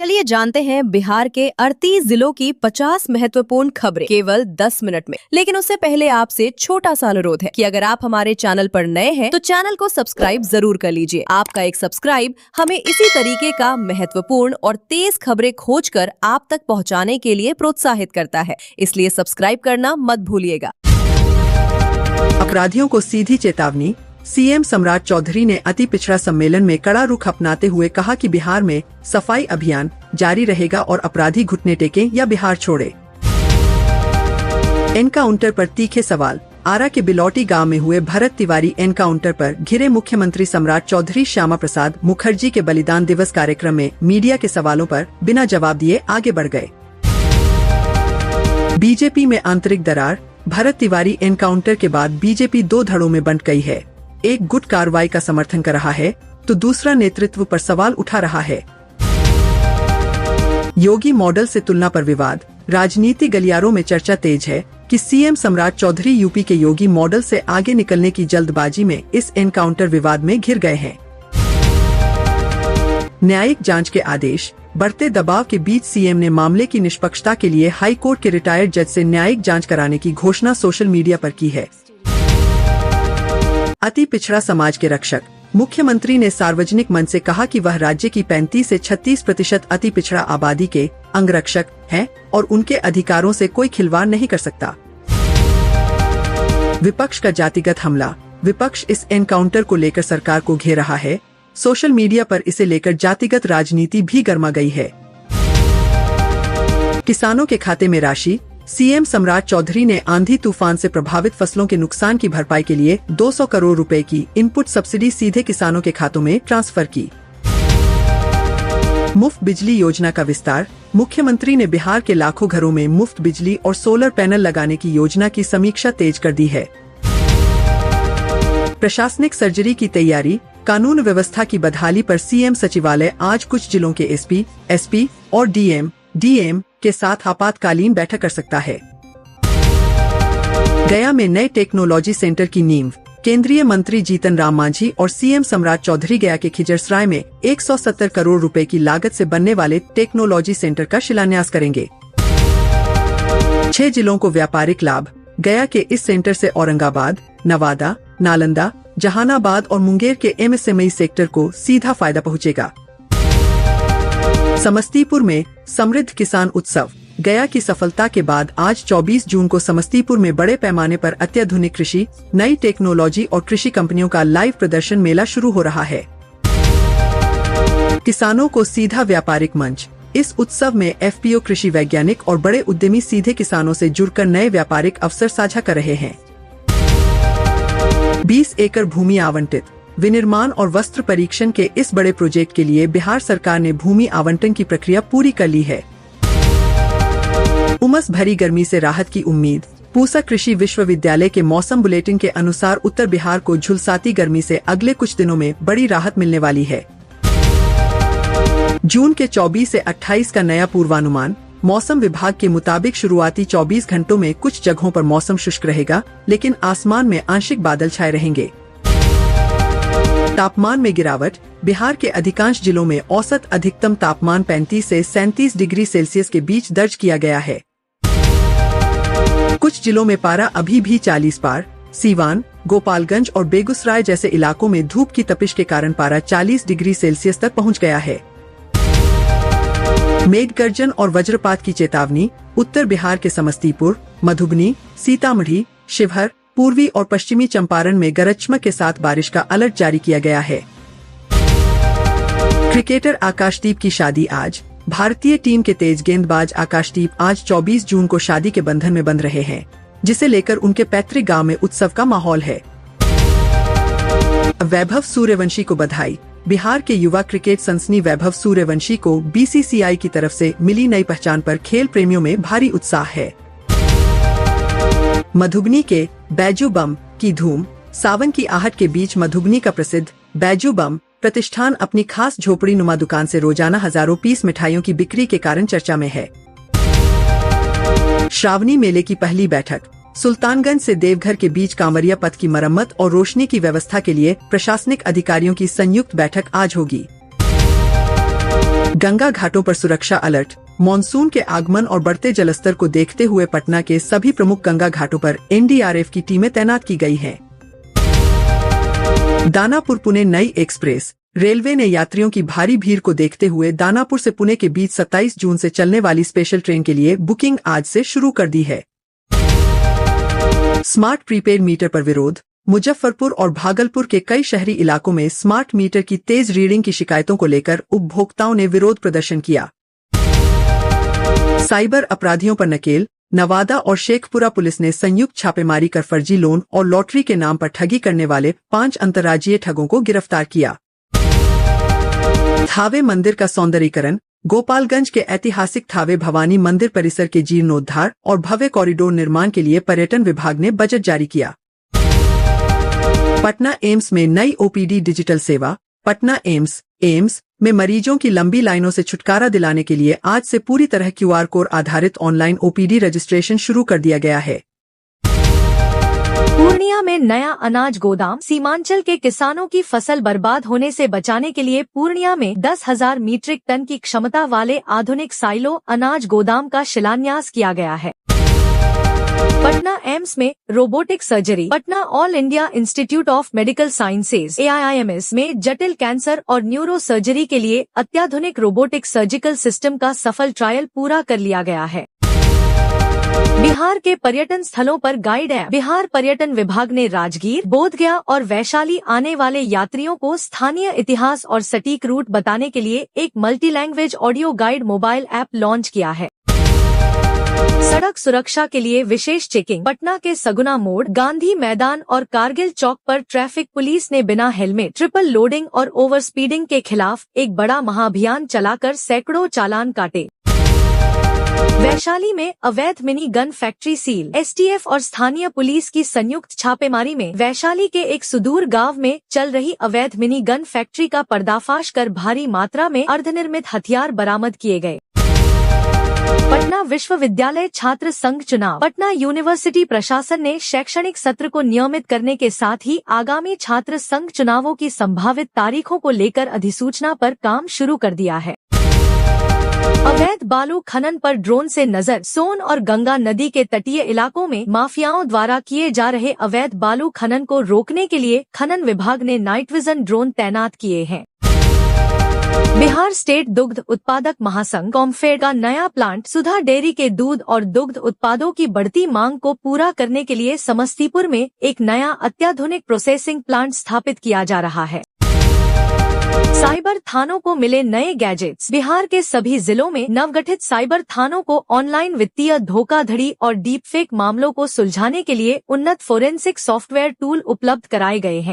चलिए जानते हैं बिहार के 38 जिलों की 50 महत्वपूर्ण खबरें केवल 10 मिनट में। लेकिन उससे पहले आपसे छोटा सा अनुरोध है कि अगर आप हमारे चैनल पर नए हैं तो चैनल को सब्सक्राइब जरूर कर लीजिए। आपका एक सब्सक्राइब हमें इसी तरीके का महत्वपूर्ण और तेज खबरें खोजकर आप तक पहुंचाने के लिए प्रोत्साहित करता है, इसलिए सब्सक्राइब करना मत भूलिएगा। अपराधियों को सीधी चेतावनी। सीएम सम्राट चौधरी ने अति पिछड़ा सम्मेलन में कड़ा रुख अपनाते हुए कहा कि बिहार में सफाई अभियान जारी रहेगा और अपराधी घुटने टेकें या बिहार छोड़े। एनकाउंटर पर तीखे सवाल। आरा के बिलौटी गांव में हुए भरत तिवारी एनकाउंटर पर घिरे मुख्यमंत्री सम्राट चौधरी श्यामा प्रसाद मुखर्जी के बलिदान दिवस कार्यक्रम में मीडिया के सवालों पर बिना जवाब दिए आगे बढ़ गए। बीजेपी में आंतरिक दरार। भरत तिवारी एनकाउंटर के बाद बीजेपी दो धड़ों में बंट गई है। एक गुट कार्रवाई का समर्थन कर रहा है तो दूसरा नेतृत्व पर सवाल उठा रहा है। योगी मॉडल से तुलना पर विवाद। राजनीति गलियारों में चर्चा तेज है कि सीएम सम्राट चौधरी यूपी के योगी मॉडल से आगे निकलने की जल्दबाजी में इस एनकाउंटर विवाद में घिर गए हैं। न्यायिक जांच के आदेश। बढ़ते दबाव के बीच सीएम ने मामले की निष्पक्षता के लिए हाई कोर्ट के रिटायर्ड जज से न्यायिक जांच कराने की घोषणा सोशल मीडिया पर की है। अति पिछड़ा समाज के रक्षक। मुख्यमंत्री ने सार्वजनिक मंच से कहा कि वह राज्य की 35 से 36% अति पिछड़ा आबादी के अंगरक्षक हैं और उनके अधिकारों से कोई खिलवाड़ नहीं कर सकता। विपक्ष का जातिगत हमला। विपक्ष इस एनकाउंटर को लेकर सरकार को घेर रहा है। सोशल मीडिया पर इसे लेकर जातिगत राजनीति भी गर्मा गई है। किसानों के खाते में राशि। सीएम सम्राट चौधरी ने आंधी तूफान से प्रभावित फसलों के नुकसान की भरपाई के लिए 200 करोड़ रुपए की इनपुट सब्सिडी सीधे किसानों के खातों में ट्रांसफर की। मुफ्त बिजली योजना का विस्तार। मुख्यमंत्री ने बिहार के लाखों घरों में मुफ्त बिजली और सोलर पैनल लगाने की योजना की समीक्षा तेज कर दी है। प्रशासनिक सर्जरी की तैयारी। कानून व्यवस्था की बदहाली पर सीएम सचिवालय आज कुछ जिलों के एसपी और डीएम के साथ आपातकालीन बैठक कर सकता है। गया में नए टेक्नोलॉजी सेंटर की नींव। केंद्रीय मंत्री जीतन राम मांझी और सीएम सम्राट चौधरी गया के खिजरसराय में 170 करोड़ रुपए की लागत से बनने वाले टेक्नोलॉजी सेंटर का शिलान्यास करेंगे। 6 जिलों को व्यापारिक लाभ। गया के इस सेंटर से औरंगाबाद, नवादा, नालंदा, जहानाबाद और मुंगेर के एमएसएमई सेक्टर को सीधा फायदा पहुंचेगा। समस्तीपुर में समृद्ध किसान उत्सव। गया की सफलता के बाद आज 24 जून को समस्तीपुर में बड़े पैमाने पर अत्याधुनिक कृषि, नई टेक्नोलॉजी और कृषि कंपनियों का लाइव प्रदर्शन मेला शुरू हो रहा है। किसानों को सीधा व्यापारिक मंच। इस उत्सव में एफपीओ कृषि वैज्ञानिक और बड़े उद्यमी सीधे किसानों से जुड़कर नए व्यापारिक अवसर साझा कर रहे हैं। 20 एकड़ भूमि आवंटित। विनिर्माण और वस्त्र परीक्षण के इस बड़े प्रोजेक्ट के लिए बिहार सरकार ने भूमि आवंटन की प्रक्रिया पूरी कर ली है। उमस भरी गर्मी से राहत की उम्मीद। पूसा कृषि विश्वविद्यालय के मौसम बुलेटिन के अनुसार उत्तर बिहार को झुलसाती गर्मी से अगले कुछ दिनों में बड़ी राहत मिलने वाली है। जून के 24 से 28 का नया पूर्वानुमान। मौसम विभाग के मुताबिक शुरुआती 24 घंटों में कुछ जगहों पर मौसम शुष्क रहेगा, लेकिन आसमान में आंशिक बादल छाए रहेंगे। तापमान में गिरावट। बिहार के अधिकांश जिलों में औसत अधिकतम तापमान 35 से 37 डिग्री सेल्सियस के बीच दर्ज किया गया है। कुछ जिलों में पारा अभी भी 40 पार। सीवान, गोपालगंज और बेगूसराय जैसे इलाकों में धूप की तपिश के कारण पारा 40 डिग्री सेल्सियस तक पहुंच गया है। मेघ गर्जन और वज्रपात की चेतावनी। उत्तर बिहार के समस्तीपुर, मधुबनी, सीतामढ़ी, शिवहर, पूर्वी और पश्चिमी चंपारण में गरज चमक के साथ बारिश का अलर्ट जारी किया गया है। क्रिकेटर आकाशदीप की शादी आज। भारतीय टीम के तेज गेंदबाज आकाशदीप आज 24 जून को शादी के बंधन में बंध रहे हैं, जिसे लेकर उनके पैतृक गांव में उत्सव का माहौल है। वैभव सूर्यवंशी को बधाई। बिहार के युवा क्रिकेट सनसनी वैभव सूर्यवंशी को बीसीसीआई की तरफ से मिली नई पहचान पर खेल प्रेमियों में भारी उत्साह है। मधुबनी के बैजू बम की धूम। सावन की आहट के बीच मधुबनी का प्रसिद्ध बैजू बम प्रतिष्ठान अपनी खास झोपड़ी नुमा दुकान से रोजाना हजारों पीस मिठाइयों की बिक्री के कारण चर्चा में है। श्रावणी मेले की पहली बैठक। सुल्तानगंज से देवघर के बीच कांवरिया पथ की मरम्मत और रोशनी की व्यवस्था के लिए प्रशासनिक अधिकारियों की संयुक्त बैठक आज होगी। गंगा घाटों पर सुरक्षा अलर्ट। मॉनसून के आगमन और बढ़ते जलस्तर को देखते हुए पटना के सभी प्रमुख गंगा घाटों पर एनडीआरएफ की टीमें तैनात की गई हैं। दानापुर पुणे नई एक्सप्रेस। रेलवे ने यात्रियों की भारी भीड़ को देखते हुए दानापुर से पुणे के बीच 27 जून से चलने वाली स्पेशल ट्रेन के लिए बुकिंग आज से शुरू कर दी है। स्मार्ट प्रीपेड मीटर पर विरोध। मुजफ्फरपुर और भागलपुर के कई शहरी इलाकों में स्मार्ट मीटर की तेज रीडिंग की शिकायतों को लेकर उपभोक्ताओं ने विरोध प्रदर्शन किया। साइबर अपराधियों पर नकेल। नवादा और शेखपुरा पुलिस ने संयुक्त छापेमारी कर फर्जी लोन और लॉटरी के नाम पर ठगी करने वाले 5 अंतर्राज्यीय ठगों को गिरफ्तार किया। थावे मंदिर का सौंदर्यीकरण। गोपालगंज के ऐतिहासिक थावे भवानी मंदिर परिसर के जीर्णोद्धार और भव्य कॉरिडोर निर्माण के लिए पर्यटन विभाग ने बजट जारी किया। पटना एम्स में नई ओपीडी डिजिटल सेवा। पटना एम्स में मरीजों की लंबी लाइनों से छुटकारा दिलाने के लिए आज से पूरी तरह क्यूआर कोड आधारित ऑनलाइन ओपीडी रजिस्ट्रेशन शुरू कर दिया गया है। पूर्णिया में नया अनाज गोदाम। सीमांचल के किसानों की फसल बर्बाद होने से बचाने के लिए पूर्णिया में 10,000 मीट्रिक टन की क्षमता वाले आधुनिक साइलो अनाज गोदाम का शिलान्यास किया गया है। पटना एम्स में robotic surgery. Patna all India institute of medical sciences AIIMS में जटिल कैंसर और न्यूरो सर्जरी के लिए अत्याधुनिक रोबोटिक सर्जिकल सिस्टम का सफल ट्रायल पूरा कर लिया गया है। बिहार के पर्यटन स्थलों पर गाइड ऐप। बिहार पर्यटन विभाग ने राजगीर, बोधगया और वैशाली आने वाले यात्रियों को स्थानीय इतिहास और सटीक रूट बताने के लिए एक multi language audio guide mobile app launch किया है। सड़क सुरक्षा के लिए विशेष चेकिंग। पटना के सगुना मोड़, गांधी मैदान और कारगिल चौक पर ट्रैफिक पुलिस ने बिना हेलमेट, ट्रिपल लोडिंग और ओवर स्पीडिंग के खिलाफ एक बड़ा महाअभियान चलाकर सैकड़ों चालान काटे। वैशाली में अवैध mini gun factory seal. STF और स्थानीय पुलिस की संयुक्त छापेमारी में वैशाली के एक सुदूर गांव में चल रही अवैध मिनी गन फैक्ट्री का पर्दाफाश कर भारी मात्रा में अर्धनिर्मित हथियार बरामद किए गए। पटना विश्वविद्यालय छात्र संघ चुनाव। पटना यूनिवर्सिटी प्रशासन ने शैक्षणिक सत्र को नियमित करने के साथ ही आगामी छात्र संघ चुनावों की संभावित तारीखों को लेकर अधिसूचना पर काम शुरू कर दिया है। अवैध बालू खनन पर ड्रोन से नजर। सोन और गंगा नदी के तटीय इलाकों में माफियाओं द्वारा किए जा रहे अवैध बालू खनन को रोकने के लिए खनन विभाग ने नाइट विजन ड्रोन तैनात किए हैं। बिहार स्टेट दुग्ध उत्पादक महासंघ कॉम्फेड का नया प्लांट सुधा डेयरी के दूध और दुग्ध उत्पादों की बढ़ती मांग को पूरा करने के लिए समस्तीपुर में एक नया अत्याधुनिक प्रोसेसिंग प्लांट स्थापित किया जा रहा है। साइबर थानों को मिले नए गैजेट्स। बिहार के सभी जिलों में नवगठित साइबर थानों को ऑनलाइन वित्तीय धोखाधड़ी और डीपफेक मामलों को सुलझाने के लिए उन्नत फोरेंसिक सॉफ्टवेयर टूल उपलब्ध कराए गए हैं।